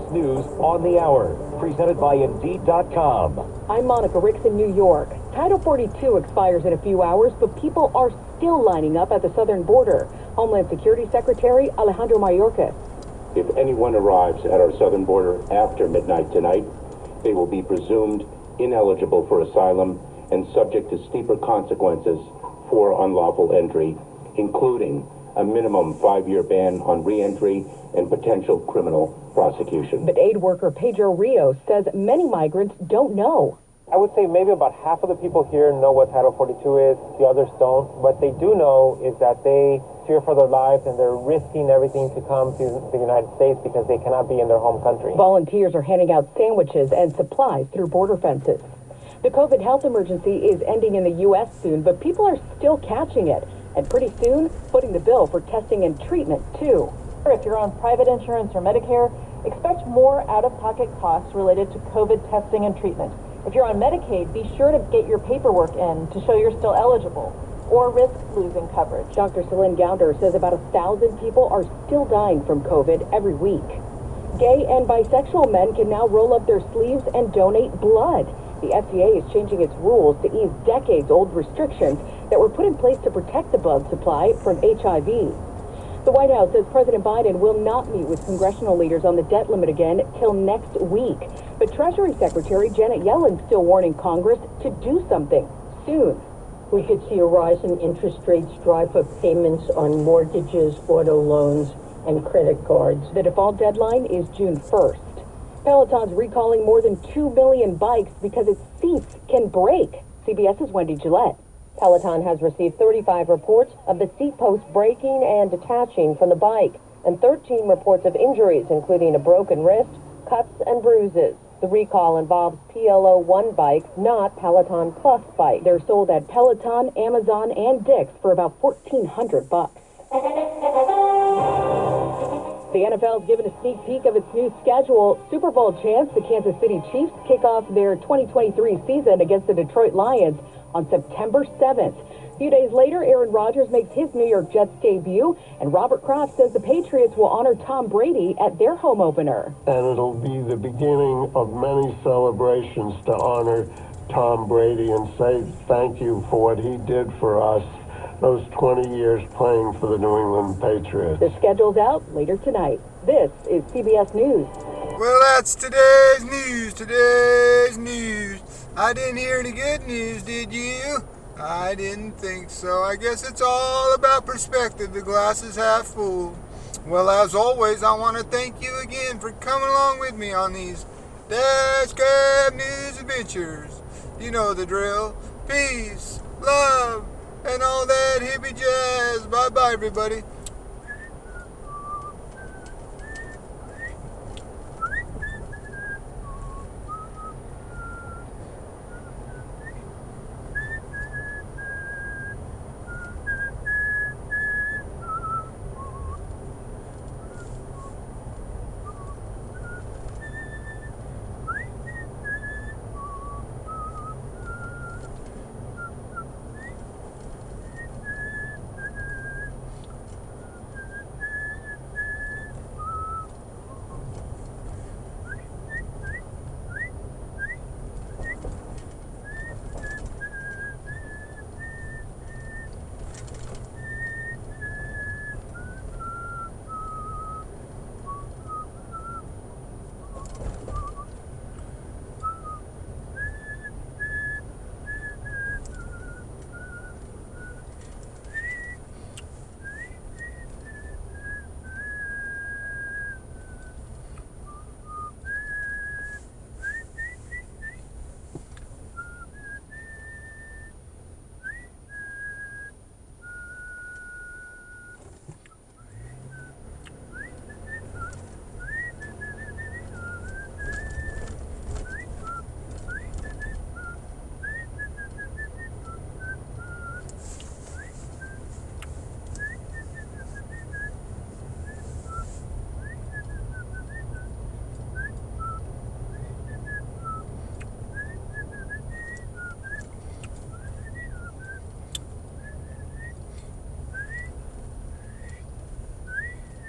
CBS News on the Hour, presented by Indeed.com. I'm Monica Ricks in New York. Title 42 expires in a few hours, but people are still lining up at the southern border. Homeland Security Secretary Alejandro Mayorkas. If anyone arrives at our southern border after midnight tonight, they will be presumed ineligible for asylum and subject to steeper consequences for unlawful entry, including a minimum 5-year ban on re-entry and potential criminal prosecution. But aid worker Pedro Rios says many migrants don't know. I would say maybe about half of the people here know what Title 42 is, the others don't. What they do know is that they fear for their lives and they're risking everything to come to the United States because they cannot be in their home country. Volunteers are handing out sandwiches and supplies through border fences. The COVID health emergency is ending in the U.S. soon, but people are still catching it. And pretty soon, footing the bill for testing and treatment, too. If you're on private insurance or Medicare, expect more out-of-pocket costs related to COVID testing and treatment. If you're on Medicaid, be sure to get your paperwork in to show you're still eligible, or risk losing coverage. Dr. Celine Gounder says about 1,000 people are still dying from COVID every week. Gay and bisexual men can now roll up their sleeves and donate blood. The FDA is changing its rules to ease decades-old restrictions that were put in place to protect the blood supply from HIV. The White House says President Biden will not meet with congressional leaders on the debt limit again till next week. But Treasury Secretary Janet Yellen's still warning Congress to do something soon. We could see a rise in interest rates drive up payments on mortgages, auto loans, and credit cards. The default deadline is June 1st. Peloton's recalling more than 2 million bikes because its seats can break. CBS's Wendy Gillette. Peloton has received 35 reports of the seat post breaking and detaching from the bike, and 13 reports of injuries, including a broken wrist, cuts, and bruises. The recall involves PLO1 bikes, not Peloton Plus bikes. They're sold at Peloton, Amazon, and Dick's for about $1,400. The NFL's given a sneak peek of its new schedule. Super Bowl champs, the Kansas City Chiefs, kick off their 2023 season against the Detroit Lions on September 7th. A few days later, Aaron Rodgers makes his New York Jets debut, and Robert Kraft says the Patriots will honor Tom Brady at their home opener. And it'll be the beginning of many celebrations to honor Tom Brady and say thank you for what he did for us those 20 years playing for the New England Patriots. The schedule's out later tonight. This is CBS News. Well, that's today's news. I didn't hear any good news, did you? I didn't think so. I guess it's all about perspective. The glass is half full. Well, as always, I want to thank you again for coming along with me on these Dash Cab News adventures. You know the drill. Peace, love, and all that hippie jazz. Bye-bye, everybody.